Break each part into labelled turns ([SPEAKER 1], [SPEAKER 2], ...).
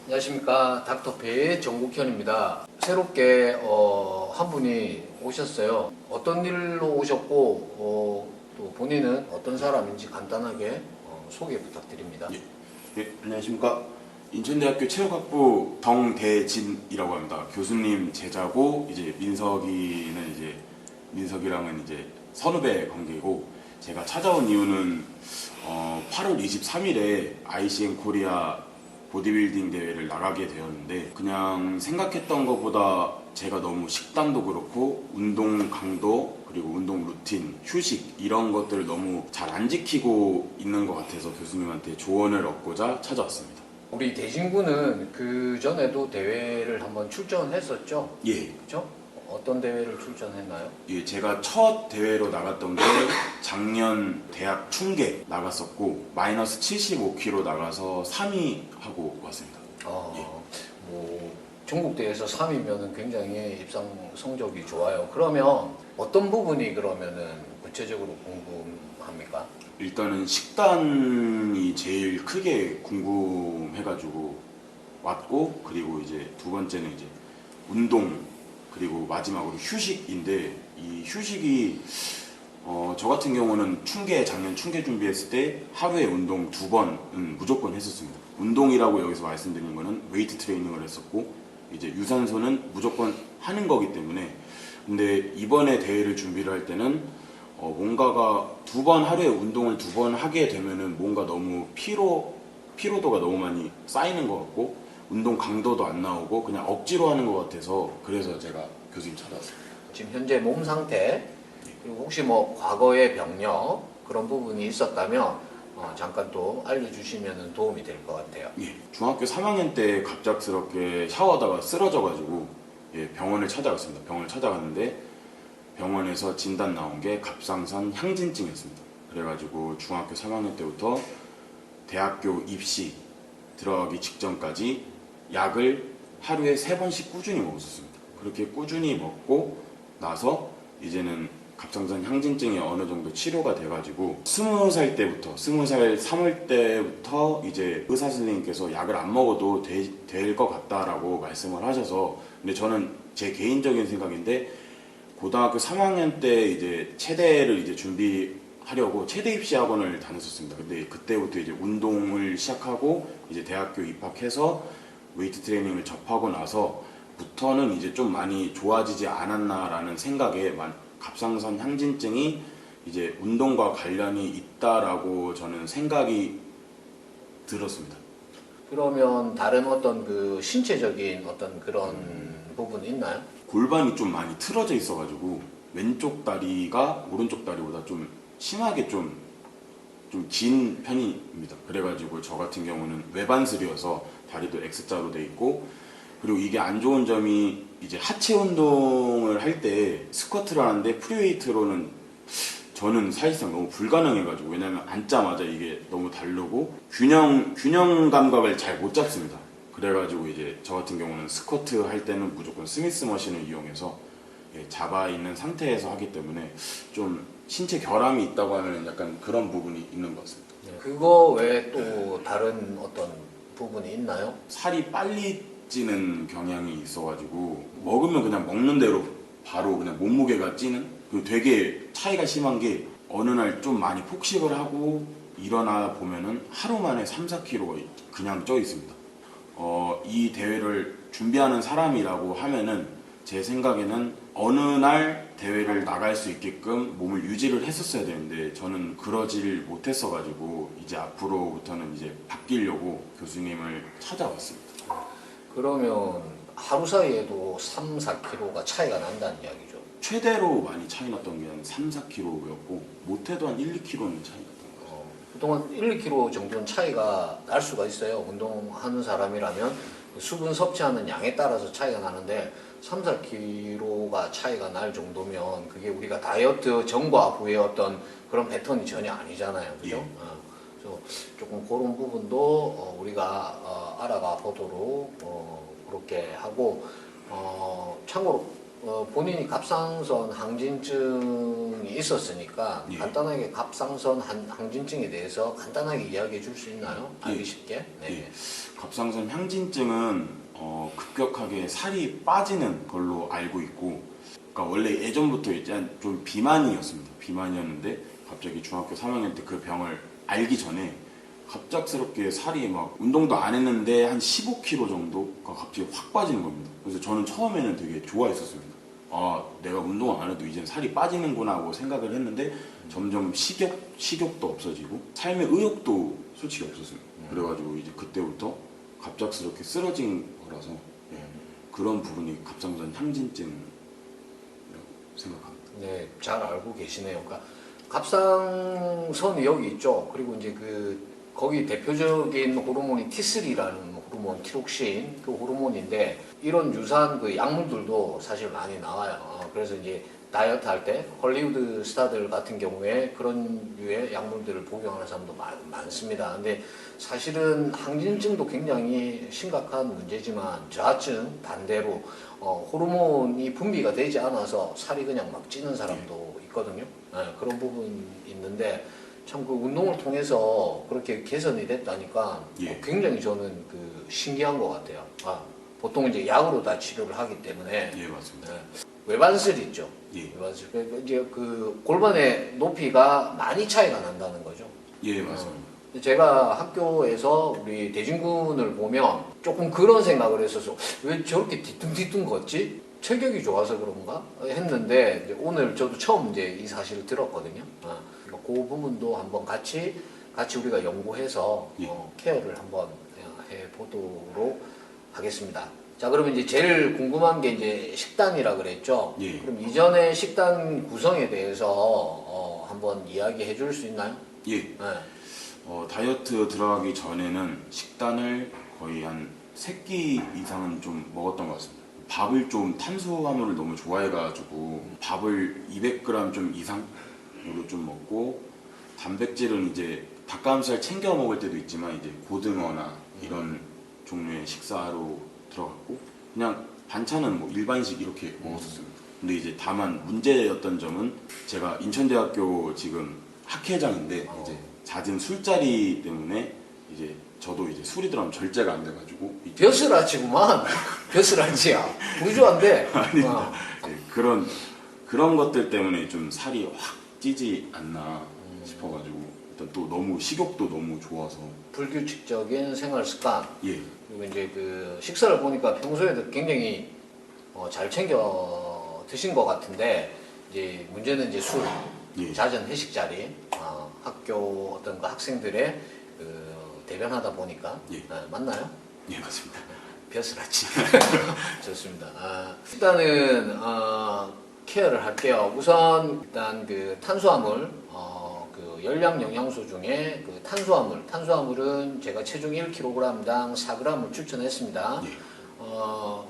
[SPEAKER 1] 안녕하십니까. 닥터페이 정국현입니다. 새롭게 한 분이 오셨어요. 어떤 일로 오셨고 또 본인은 어떤 사람인지 간단하게 소개 부탁드립니다.
[SPEAKER 2] 네, 안녕하십니까. 인천대학교 체육학부 정대진이라고 합니다. 교수님 제자고 이제 민석이랑은 이제 선후배 관계고, 제가 찾아온 이유는 8월 23일에 ICN 코리아 보디빌딩 대회를 나가게 되었는데, 그냥 생각했던 것보다 제가 너무 식단도 그렇고 운동 강도 그리고 운동 루틴, 휴식 이런 것들을 너무 잘 안 지키고 있는 것 같아서 교수님한테 조언을 얻고자 찾아왔습니다.
[SPEAKER 1] 우리 대진군은 그 전에도 대회를 한번 출전했었죠?
[SPEAKER 2] 예.
[SPEAKER 1] 그렇죠? 어떤 대회를 출전했나요?
[SPEAKER 2] 예, 제가 첫 대회로 나갔던 게 작년 대학 충계 나갔었고 마이너스 75kg 나가서 3위 하고 왔습니다.
[SPEAKER 1] 뭐 전국대회에서 3위면은 굉장히 입상 성적이 좋아요. 그러면 어떤 부분이 그러면은 구체적으로 궁금합니까?
[SPEAKER 2] 일단은 식단이 제일 크게 궁금해가지고 왔고, 그리고 이제 두 번째는 이제 운동, 그리고 마지막으로 휴식인데, 이 휴식이 저 같은 경우는 작년 충계 준비했을 때 하루에 운동 2번은 무조건 했었습니다. 운동이라고 여기서 말씀드리는 거는 웨이트 트레이닝을 했었고, 이제 유산소는 무조건 하는 거기 때문에. 근데 이번에 대회를 준비를 할 때는 뭔가가 하루에 운동을 2번 하게 되면은 뭔가 너무 피로도가 너무 많이 쌓이는 것 같고, 운동 강도도 안 나오고 그냥 억지로 하는 것 같아서, 그래서 제가 교수님 찾아왔습니다.
[SPEAKER 1] 지금 현재 몸 상태, 그리고 혹시 뭐 과거의 병력 그런 부분이 있었다면 잠깐 또 알려주시면 도움이 될 것 같아요.
[SPEAKER 2] 예, 중학교 3학년 때 갑작스럽게 샤워하다가 쓰러져가지고 병원을 찾아갔습니다. 병원을 찾아갔는데 병원에서 진단 나온 게 갑상선 향진증이었습니다. 그래가지고 중학교 3학년 때부터 대학교 입시 들어가기 직전까지 약을 하루에 3번씩 꾸준히 먹었었습니다. 그렇게 꾸준히 먹고 나서 이제는 갑상선 향진증이 어느 정도 치료가 돼가지고 20살 3월 때부터 이제 의사 선생님께서 약을 안 먹어도 될 것 같다라고 말씀을 하셔서, 근데 저는 제 개인적인 생각인데 고등학교 3학년 때 이제 체대를 이제 준비하려고 체대 입시 학원을 다녔었습니다. 근데 그때부터 이제 운동을 시작하고 이제 대학교 입학해서 웨이트 트레이닝을 접하고 나서부터는 이제 좀 많이 좋아지지 않았나라는 생각에 갑상선 향진증이 이제 운동과 관련이 있다라고 저는 생각이 들었습니다.
[SPEAKER 1] 그러면 다른 어떤 그 신체적인 어떤 그런 부분이 있나요?
[SPEAKER 2] 골반이 좀 많이 틀어져 있어가지고 왼쪽 다리가 오른쪽 다리보다 좀 심하게 좀 긴 편입니다. 그래가지고 저 같은 경우는 외반슬이어서 다리도 X자로 돼 있고, 그리고 이게 안 좋은 점이 이제 하체 운동을 할 때 스쿼트를 하는데 프리웨이트로는 저는 사실상 너무 불가능해가지고, 왜냐면 앉자마자 이게 너무 다르고 균형 감각을 잘 못 잡습니다. 그래가지고 이제 저 같은 경우는 스쿼트 할 때는 무조건 스미스 머신을 이용해서 잡아 있는 상태에서 하기 때문에 좀 신체 결함이 있다고 하면 약간 그런 부분이 있는 것 같습니다.
[SPEAKER 1] 그거 외에 또 다른 어떤 부분이 있나요?
[SPEAKER 2] 살이 빨리 찌는 경향이 있어가지고 먹으면 그냥 먹는 대로 바로 그냥 몸무게가 찌는, 그 되게 차이가 심한 게 어느 날 좀 많이 폭식을 하고 일어나 보면은 하루 만에 3-4kg가 그냥 쪄 있습니다. 이 대회를 준비하는 사람이라고 하면은 제 생각에는 어느 날 대회를 나갈 수 있게끔 몸을 유지를 했었어야 되는데 저는 그러질 못했어가지고 이제 앞으로부터는 이제 바뀌려고 교수님을 찾아왔습니다.
[SPEAKER 1] 그러면 하루 사이에도 3-4kg가 차이가 난다는 이야기죠.
[SPEAKER 2] 최대로 많이 차이 났던 게 한 3-4kg였고 못해도 한 1-2kg는 차이 났던 거죠.
[SPEAKER 1] 보통 1-2kg 정도는 차이가 날 수가 있어요. 운동하는 사람이라면 수분 섭취하는 양에 따라서 차이가 나는데 3-4kg가 차이가 날 정도면 그게 우리가 다이어트 전과 후의 어떤 그런 패턴이 전혀 아니잖아요. 그죠?
[SPEAKER 2] 예.
[SPEAKER 1] 그래서 조금 그런 부분도 우리가 알아가 보도록 그렇게 하고, 참고로 본인이 갑상선 항진증이 있었으니까
[SPEAKER 2] 예.
[SPEAKER 1] 간단하게 갑상선 항진증에 대해서 간단하게 이야기해 줄 수 있나요? 알기
[SPEAKER 2] 예.
[SPEAKER 1] 쉽게? 네.
[SPEAKER 2] 예. 갑상선 향진증은 급격하게 살이 빠지는 걸로 알고 있고, 그러니까 원래 예전부터 일단 좀 비만이었습니다. 비만이었는데 갑자기 중학교 3학년 때 그 병을 알기 전에 갑작스럽게 살이 막 운동도 안 했는데 한 15kg 정도가 갑자기 확 빠지는 겁니다. 그래서 저는 처음에는 되게 좋아했었습니다. 아, 내가 운동을 안 해도 이젠 살이 빠지는구나 하고 생각을 했는데 점점 식욕도 없어지고 삶의 의욕도 솔직히 없었어요. 그래가지고 이제 그때부터 갑작스럽게 쓰러진 거라서 예, 그런 부분이 갑상선 향진증이라고 생각합니다.
[SPEAKER 1] 네, 잘 알고 계시네요. 그러니까 갑상선이 여기 있죠. 그리고 이제 거기 대표적인 호르몬이 T3라는 호르몬, 티록신 그 호르몬인데 이런 유사한 그 약물들도 사실 많이 나와요. 그래서 이제 다이어트 할 때 헐리우드 스타들 같은 경우에 그런 류의 약물들을 복용하는 사람도 많습니다. 근데 사실은 항진증도 굉장히 심각한 문제지만 저하증 반대로 호르몬이 분비가 되지 않아서 살이 그냥 막 찌는 사람도 있거든요. 네, 그런 부분이 있는데 참 그 운동을 통해서 그렇게 개선이 됐다니까
[SPEAKER 2] 예.
[SPEAKER 1] 굉장히 저는 신기한 것 같아요. 보통 이제 약으로 다 치료를 하기 때문에
[SPEAKER 2] 예, 맞습니다.
[SPEAKER 1] 외반슬 있죠.
[SPEAKER 2] 예.
[SPEAKER 1] 외반슬. 이제 골반의 높이가 많이 차이가 난다는 거죠.
[SPEAKER 2] 예, 맞습니다.
[SPEAKER 1] 제가 학교에서 우리 대진군을 보면 조금 그런 생각을 했어서 왜 저렇게 뒤뚱뒤뚱 걷지? 체격이 좋아서 그런가? 했는데 이제 오늘 저도 처음 이제 이 사실을 들었거든요. 그러니까 그 부분도 한번 같이 우리가 연구해서
[SPEAKER 2] 예.
[SPEAKER 1] 케어를 한번 해보도록 하겠습니다. 자, 그러면 이제 제일 궁금한 게 이제 식단이라 그랬죠?
[SPEAKER 2] 예.
[SPEAKER 1] 그럼 이전에 식단 구성에 대해서 한번 이야기해 줄 수 있나요?
[SPEAKER 2] 예.
[SPEAKER 1] 네.
[SPEAKER 2] 다이어트 들어가기 전에는 식단을 거의 한 3끼 이상은 좀 먹었던 것 같습니다. 밥을 좀 탄수화물을 너무 좋아해가지고 밥을 200g 좀 이상으로 좀 먹고 단백질은 이제 닭가슴살 챙겨 먹을 때도 있지만 이제 고등어나 이런 종류의 식사로 들어갔고 그냥 반찬은 뭐 일반식 이렇게 먹었었습니다. 근데 이제 다만 문제였던 점은 제가 인천대학교 지금 학회장인데 이제 잦은 술자리 때문에 이제 저도 이제 술이 들어가면 절제가 안 돼가지고
[SPEAKER 1] 벼슬아치구만. 벼슬아치야. 부주한데.
[SPEAKER 2] 네, 그런 것들 때문에 좀 살이 확 찌지 않나 싶어가지고 일단 또 너무 식욕도 너무 좋아서
[SPEAKER 1] 불규칙적인 생활 습관.
[SPEAKER 2] 예.
[SPEAKER 1] 그리고 이제 식사를 보니까 평소에도 굉장히 잘 챙겨 드신 것 같은데 이제 문제는 이제 술,
[SPEAKER 2] 예.
[SPEAKER 1] 잦은 회식 자리, 학교 어떤 학생들의 대변하다 보니까
[SPEAKER 2] 예.
[SPEAKER 1] 맞나요?
[SPEAKER 2] 예, 맞습니다.
[SPEAKER 1] 벼슬아치. 좋습니다. 일단은 케어를 할게요. 우선 일단 탄수화물, 열량 영양소 중에 탄수화물은 제가 체중 1kg당 4g을 추천했습니다.
[SPEAKER 2] 예.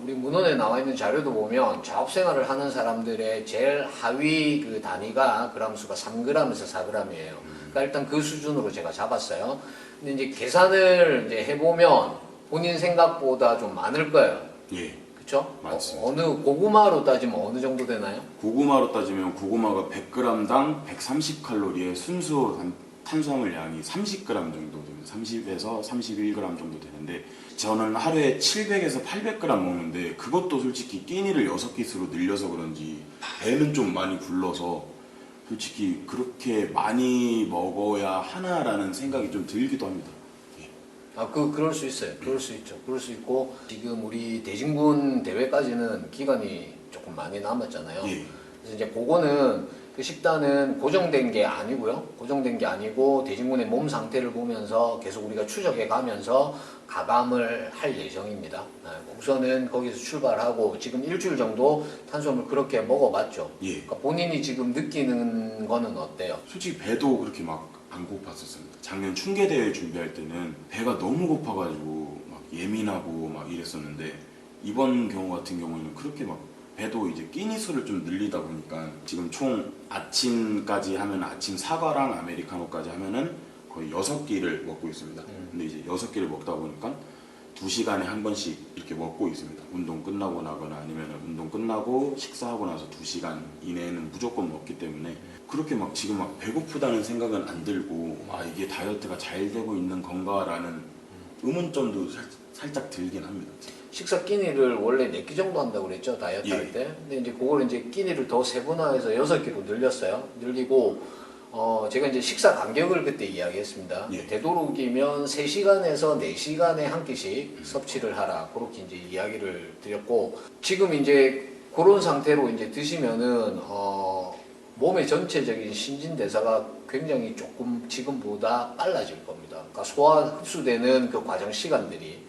[SPEAKER 1] 우리 문헌에 나와 있는 자료도 보면 자업생활을 하는 사람들의 제일 하위 단위가 그람수가 3g에서 4g이에요. 그러니까 일단 그 수준으로 제가 잡았어요. 근데 이제 계산을 이제 해보면 본인 생각보다 좀 많을 거예요.
[SPEAKER 2] 예.
[SPEAKER 1] 그쵸?
[SPEAKER 2] 맞습니다.
[SPEAKER 1] 어느 고구마로 따지면 어느 정도 되나요?
[SPEAKER 2] 고구마로 따지면 고구마가 100g당 130칼로리의 순수 탄수화물 양이 30g 정도 됩니다. 30에서 31g 정도 되는데 저는 하루에 700에서 800g 먹는데 그것도 솔직히 끼니를 6끼수로 늘려서 그런지 배는 좀 많이 불러서 솔직히 그렇게 많이 먹어야 하나라는 생각이 좀 들기도 합니다. 예.
[SPEAKER 1] 그럴 수 있어요. 그럴 수 있죠. 그럴 수 있고, 지금 우리 대진군 대회까지는 기간이 조금 많이 남았잖아요.
[SPEAKER 2] 예.
[SPEAKER 1] 그래서 이제 그거는 그 식단은 고정된 게 아니고요. 고정된 게 아니고 대진군의 몸 상태를 보면서 계속 우리가 추적해 가면서 가감을 할 예정입니다. 우선은 거기서 출발하고 지금 일주일 정도 탄수화물 그렇게 먹어봤죠.
[SPEAKER 2] 예.
[SPEAKER 1] 그러니까 본인이 지금 느끼는 거는 어때요?
[SPEAKER 2] 솔직히 배도 그렇게 막 안 고팠었습니다. 작년 충계대회 준비할 때는 배가 너무 고파가지고 막 예민하고 막 이랬었는데 이번 경우 같은 경우는 그렇게 막 배도 이제 끼니 수를 좀 늘리다 보니까 지금 총 아침까지 하면 아침 사과랑 아메리카노까지 하면은 거의 6끼를 먹고 있습니다. 근데 이제 6끼를 먹다 보니까 2시간에 한 번씩 이렇게 먹고 있습니다. 운동 끝나고 나거나 아니면 운동 끝나고 식사하고 나서 2시간 이내에는 무조건 먹기 때문에 그렇게 막 지금 막 배고프다는 생각은 안 들고 아 이게 다이어트가 잘 되고 있는 건가라는 의문점도 살짝 들긴 합니다.
[SPEAKER 1] 식사 끼니를 원래 4끼 정도 한다고 그랬죠, 다이어트 할 때. 근데 이제 그걸 이제 끼니를 더 세분화해서 6끼로 늘렸어요. 늘리고 제가 이제 식사 간격을 그때 이야기했습니다. 되도록이면 3시간에서 4시간에 한 끼씩 섭취를 하라. 그렇게 이제 이야기를 드렸고, 지금 이제 그런 상태로 이제 드시면은 몸의 전체적인 신진대사가 굉장히 조금 지금보다 빨라질 겁니다. 그러니까 소화 흡수되는 그 과정 시간들이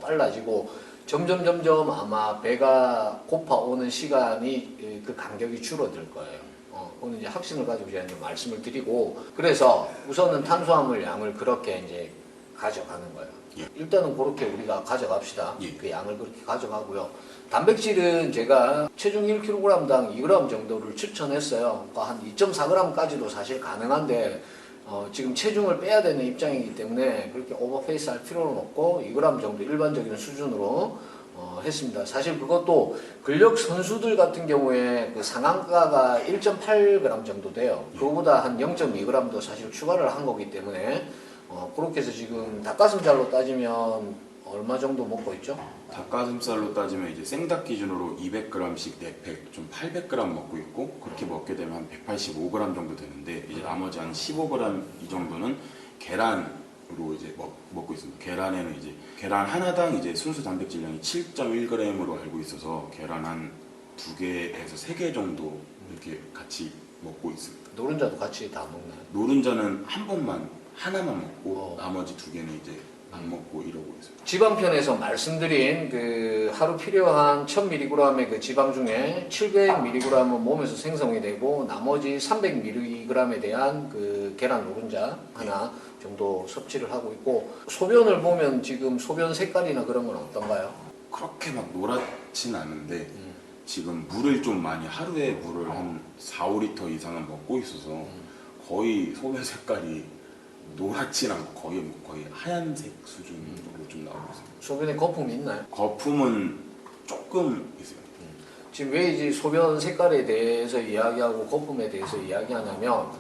[SPEAKER 1] 빨라지고 점점 아마 배가 고파오는 시간이 그 간격이 줄어들 거예요. 그건 이제 확신을 가지고 제가 이제 말씀을 드리고, 그래서 우선은 탄수화물 양을 그렇게 이제 가져가는 거예요. 일단은 그렇게 우리가 가져갑시다. 그 양을 그렇게 가져가고요. 단백질은 제가 체중 1kg당 2g 정도를 추천했어요. 그러니까 한 2.4g까지도 사실 가능한데 지금 체중을 빼야 되는 입장이기 때문에 그렇게 오버페이스 할 필요는 없고 2g 정도 일반적인 수준으로 했습니다. 사실 그것도 근력 선수들 같은 경우에 그 상한가가 1.8g 정도 돼요. 그거보다 한 0.2g도 사실 추가를 한 거기 때문에 그렇게 해서 지금 닭가슴살로 따지면 얼마 정도 먹고 있죠?
[SPEAKER 2] 닭가슴살로 따지면 이제 생닭 기준으로 200g씩 4팩, 좀 800g 먹고 있고 그렇게 먹게 되면 한 185g 정도 되는데 이제 나머지 한 15g 이 정도는 계란으로 이제 먹고 있습니다. 계란에는 이제 계란 하나당 이제 순수 단백질량이 7.1g으로 알고 있어서 계란 한 2개에서 3개 정도 이렇게 같이 먹고 있습니다.
[SPEAKER 1] 노른자도 같이 다 먹나요?
[SPEAKER 2] 노른자는 한 번만 하나만 먹고 나머지 2개는 이제 안 먹고 이러고 있어요.
[SPEAKER 1] 지방편에서 말씀드린 그 하루 필요한 1000mg의 그 지방 중에 700mg은 몸에서 생성이 되고 나머지 300mg에 대한 그 계란 노른자 하나 정도 섭취를 하고 있고, 소변을 보면 지금 소변 색깔이나 그런 건 어떤가요?
[SPEAKER 2] 그렇게 막 노랗진 않은데 지금 물을 좀 많이 하루에 물을 한 4, 5리터 이상은 먹고 있어서 거의 소변 색깔이 노랗진 않고 거의 하얀색 수준으로 좀 나오고 있습니다.
[SPEAKER 1] 소변에 거품이 있나요?
[SPEAKER 2] 거품은 조금 있어요.
[SPEAKER 1] 지금 왜 이제 소변 색깔에 대해서 이야기하고 거품에 대해서 이야기하냐면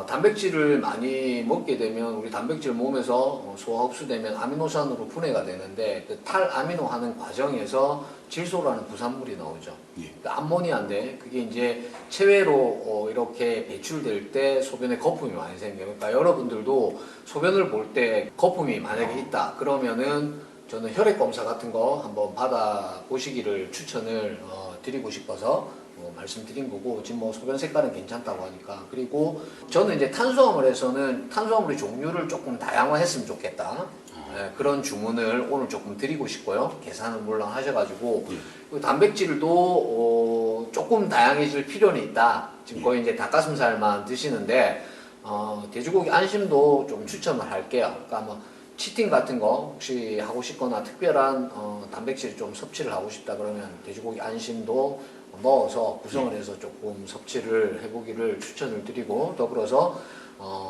[SPEAKER 1] 단백질을 많이 먹게 되면 우리 단백질 몸에서 소화 흡수되면 아미노산으로 분해가 되는데 그 탈아미노하는 과정에서 질소라는 부산물이 나오죠. 그 암모니아인데 그게 이제 체외로 이렇게 배출될 때 소변에 거품이 많이 생겨요. 그러니까 여러분들도 소변을 볼 때 거품이 만약에 있다 그러면은 저는 혈액 검사 같은 거 한번 받아 보시기를 추천을 드리고 싶어서 말씀드린 거고, 지금 뭐 소변 색깔은 괜찮다고 하니까. 그리고 저는 이제 탄수화물에서는 탄수화물의 종류를 조금 다양화했으면 좋겠다. 그런 주문을 오늘 조금 드리고 싶고요. 계산을 물론 하셔가지고 단백질도 조금 다양해질 필요는 있다. 지금 거의 이제 닭가슴살만 드시는데 돼지고기 안심도 좀 추천을 할게요. 그러니까 뭐 치팅 같은 거 혹시 하고 싶거나 특별한 단백질 좀 섭취를 하고 싶다 그러면 돼지고기 안심도 넣어서 구성을 해서 조금 섭취를 해보기를 추천을 드리고, 더불어서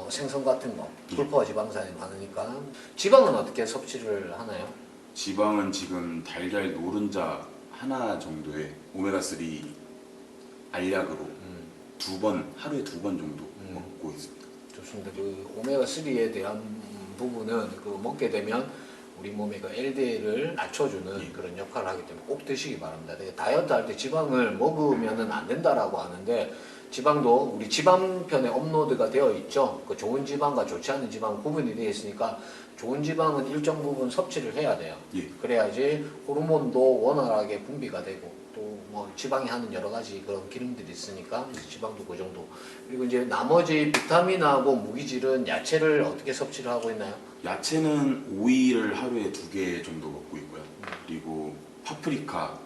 [SPEAKER 1] 생선 같은 거 불포화 지방산이 많으니까. 지방은 어떻게 섭취를 하나요?
[SPEAKER 2] 지방은 지금 달걀 노른자 하나 정도에 오메가3 알약으로 하루에 2번 정도 먹고 있습니다.
[SPEAKER 1] 좋습니다. 그 오메가3에 대한 부분은 그 먹게 되면 우리 몸의 그 LDL을 낮춰주는 그런 역할을 하기 때문에 꼭 드시기 바랍니다. 다이어트 할 때 지방을 먹으면 안 된다라고 하는데, 지방도 우리 지방편에 업로드가 되어 있죠. 그 좋은 지방과 좋지 않은 지방 구분이 되어 있으니까 좋은 지방은 일정 부분 섭취를 해야 돼요. 그래야지 호르몬도 원활하게 분비가 되고, 또 뭐 지방이 하는 여러 가지 그런 기능들이 있으니까 지방도 그 정도. 그리고 이제 나머지 비타민하고 무기질은 야채를 어떻게 섭취를 하고 있나요?
[SPEAKER 2] 야채는 오이를 하루에 2개 정도 먹고 있고요. 그리고 파프리카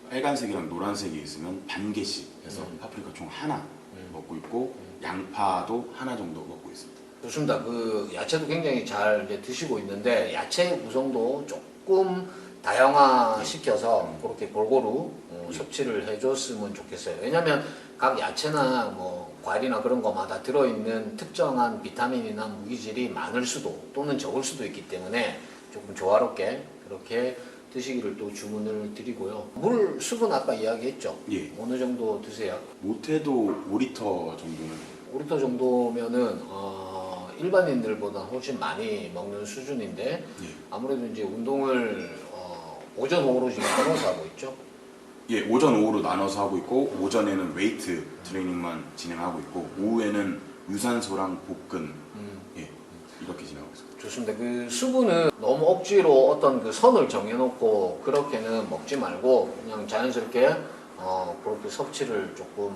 [SPEAKER 2] 빨간색이랑 노란색이 있으면 반 개씩 해서 파프리카 총 하나 먹고 있고, 양파도 하나 정도 먹고 있습니다.
[SPEAKER 1] 좋습니다. 그 야채도 굉장히 잘 이제 드시고 있는데 야채 구성도 조금 다양화시켜서 그렇게 골고루 섭취를 해줬으면 좋겠어요. 왜냐하면 각 야채나 뭐 과일이나 그런 거마다 들어있는 특정한 비타민이나 무기질이 많을 수도 또는 적을 수도 있기 때문에 조금 조화롭게 그렇게 드시기를 또 주문을 드리고요. 물 수분 아까 이야기했죠?
[SPEAKER 2] 예.
[SPEAKER 1] 어느 정도 드세요?
[SPEAKER 2] 못해도 5리터 정도는
[SPEAKER 1] 5리터 정도면은 일반인들보다 훨씬 많이 먹는 수준인데
[SPEAKER 2] 예.
[SPEAKER 1] 아무래도 이제 운동을 오전 오후로 지금 나눠서 하고 있죠.
[SPEAKER 2] 예, 오전 오후로 나눠서 하고 있고 오전에는 웨이트 트레이닝만 진행하고 있고 오후에는 유산소랑 복근 예, 이렇게 진행하고 있습니다.
[SPEAKER 1] 좋습니다. 그 수분은 너무 억지로 어떤 그 선을 정해놓고 그렇게는 먹지 말고 그냥 자연스럽게 그렇게 섭취를 조금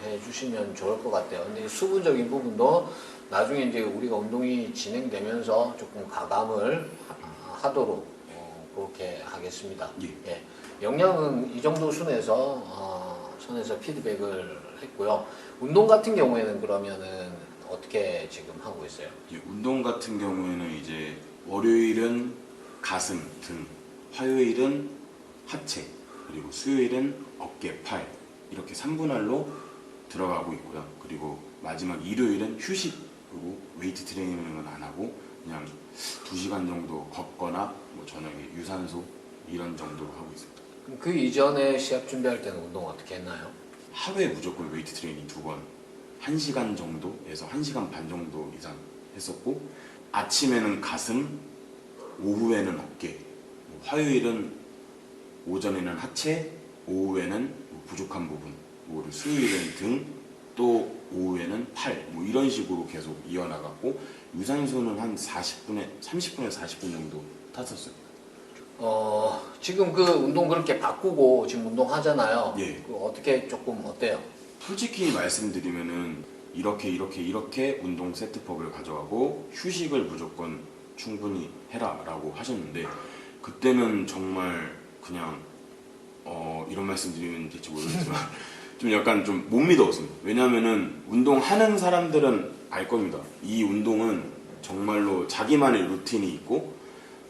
[SPEAKER 1] 해주시면 좋을 것 같아요. 근데 이 수분적인 부분도 나중에 이제 우리가 운동이 진행되면서 조금 가감을 하도록 그렇게 하겠습니다.
[SPEAKER 2] 예.
[SPEAKER 1] 영양은 이 정도 선에서 피드백을 했고요. 운동 같은 경우에는 그러면은 어떻게 지금 하고 있어요?
[SPEAKER 2] 예, 운동 같은 경우에는 이제 월요일은 가슴, 등, 화요일은 하체, 그리고 수요일은 어깨, 팔 이렇게 3분할로 들어가고 있고요. 그리고 마지막 일요일은 휴식으로 웨이트 트레이닝은 안 하고 그냥 2시간 정도 걷거나 뭐 저녁에 유산소 이런 정도로 하고 있습니다.
[SPEAKER 1] 그럼 그 이전에 시합 준비할 때는 운동 어떻게 했나요?
[SPEAKER 2] 하루에 무조건 웨이트 트레이닝 2번 1시간 정도에서 1시간 반 정도 이상 했었고 아침에는 가슴, 오후에는 어깨, 뭐 화요일은 오전에는 하체, 오후에는 뭐 부족한 부분, 뭐 수요일은 등, 또 오후에는 팔, 뭐 이런 식으로 계속 이어나갔고 유산소는 한 30분에서 40분 정도 탔었어요.
[SPEAKER 1] 지금 그 운동 그렇게 바꾸고 지금 운동하잖아요.
[SPEAKER 2] 예.
[SPEAKER 1] 그 어떻게 조금 어때요?
[SPEAKER 2] 솔직히 말씀드리면은 이렇게 운동 세트법을 가져가고 휴식을 무조건 충분히 해라라고 하셨는데 그때는 정말 그냥 이런 말씀드리면 될지 모르겠지만 좀 약간 좀 못 믿었습니다. 왜냐하면은 운동하는 사람들은 알 겁니다. 이 운동은 정말로 자기만의 루틴이 있고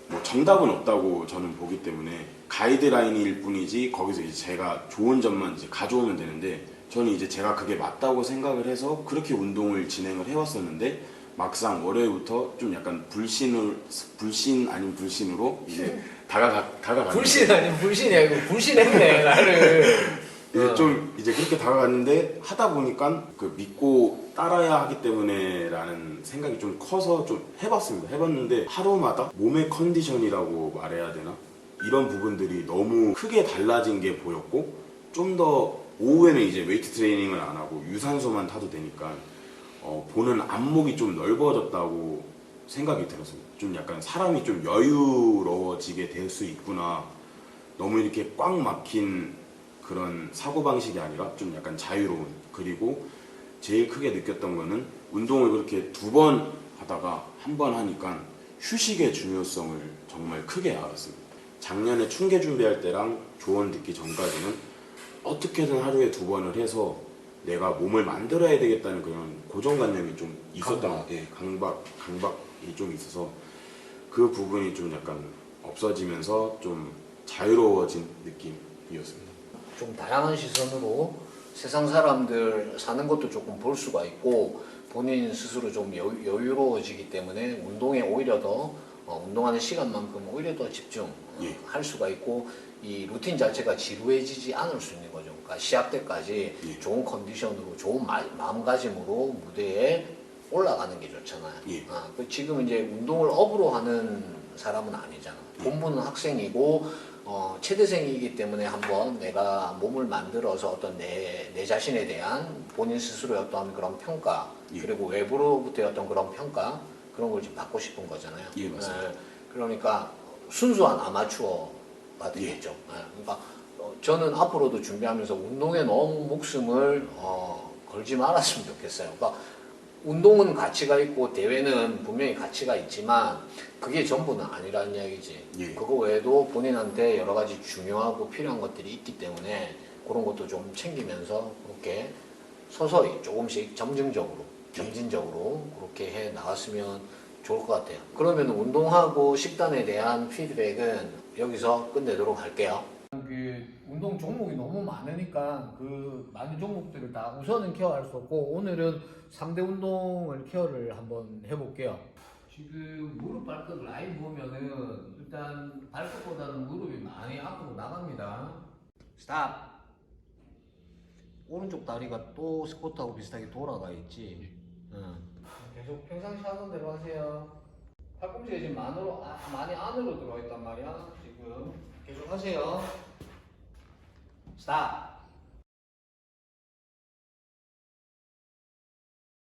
[SPEAKER 2] 뭐 정답은 없다고 저는 보기 때문에 가이드라인일 뿐이지 거기서 이제 제가 좋은 점만 이제 가져오면 되는데 저는 이제 제가 그게 맞다고 생각을 해서 그렇게 운동을 진행을 해왔었는데 막상 월요일부터 좀 약간 불신 아닌 불신으로 이제 다가갔는데
[SPEAKER 1] 불신 아닌 불신이야. 이거 불신했네 나를.
[SPEAKER 2] 예, 좀 이제 그렇게 다가갔는데 하다 보니까 그 믿고 따라야 하기 때문에라는 생각이 좀 커서 좀 해봤는데 하루마다 몸의 컨디션이라고 말해야 되나? 이런 부분들이 너무 크게 달라진 게 보였고 좀 더 오후에는 이제 웨이트 트레이닝을 안 하고 유산소만 타도 되니까 보는 안목이 좀 넓어졌다고 생각이 들었습니다. 좀 약간 사람이 좀 여유로워지게 될 수 있구나. 너무 이렇게 꽉 막힌 그런 사고방식이 아니라 좀 약간 자유로운 그리고 제일 크게 느꼈던 거는 운동을 그렇게 2번 하다가 한 번 하니까 휴식의 중요성을 정말 크게 알았습니다. 작년에 충계 준비할 때랑 조언 듣기 전까지는 어떻게든 하루에 2번을 해서 내가 몸을 만들어야 되겠다는 그런 고정관념이 좀 있었던 강박이 좀 있어서 그 부분이 좀 약간 없어지면서 좀 자유로워진 느낌이었습니다.
[SPEAKER 1] 좀 다양한 시선으로 세상 사람들 사는 것도 조금 볼 수가 있고 본인 스스로 좀 여유로워지기 때문에 운동에 오히려 더 운동하는 시간만큼 오히려 더 집중할 수가 있고 이 루틴 자체가 지루해지지 않을 수 있는 거죠. 그러니까 시합 때까지 좋은 컨디션으로 좋은 마음가짐으로 무대에 올라가는 게 좋잖아요. 지금 이제 운동을 업으로 하는 사람은 아니잖아. 본분은 학생이고 체대생이기 때문에 한번 내가 몸을 만들어서 어떤 내 자신에 대한 본인 스스로의 어떤 그런 평가 그리고 외부로부터의 어떤 그런 평가 그런 걸 지금 받고 싶은 거잖아요.
[SPEAKER 2] 예, 맞습니다.
[SPEAKER 1] 그러니까 순수한 아마추어가 되겠죠. 그러니까 저는 앞으로도 준비하면서 운동에 너무 목숨을 걸지 말았으면 좋겠어요. 그러니까 운동은 가치가 있고 대회는 분명히 가치가 있지만 그게 전부는 아니라는 이야기지.
[SPEAKER 2] 예.
[SPEAKER 1] 그거 외에도 본인한테 여러 가지 중요하고 필요한 것들이 있기 때문에 그런 것도 좀 챙기면서 그렇게 서서히 조금씩 점진적으로 그렇게 해 나갔으면 좋을 것 같아요. 그러면 운동하고 식단에 대한 피드백은 여기서 끝내도록 할게요. 그 운동 종목이 너무 많으니까 그 많은 종목들을 다 우선은 케어할 수 없고 오늘은 3대 운동을 케어를 한번 해볼게요.
[SPEAKER 3] 지금 무릎 발끝 라인 보면은 일단 발끝보다는 무릎이 많이 앞으로 나갑니다.
[SPEAKER 1] 스탑. 오른쪽 다리가 또 스쿼트하고 비슷하게 돌아가 있지. 계속 평상시 하던 대로 하세요. 팔꿈치가 지금 많이 안으로 들어와 있단 말이야. 지금 계속 하세요. 스탑.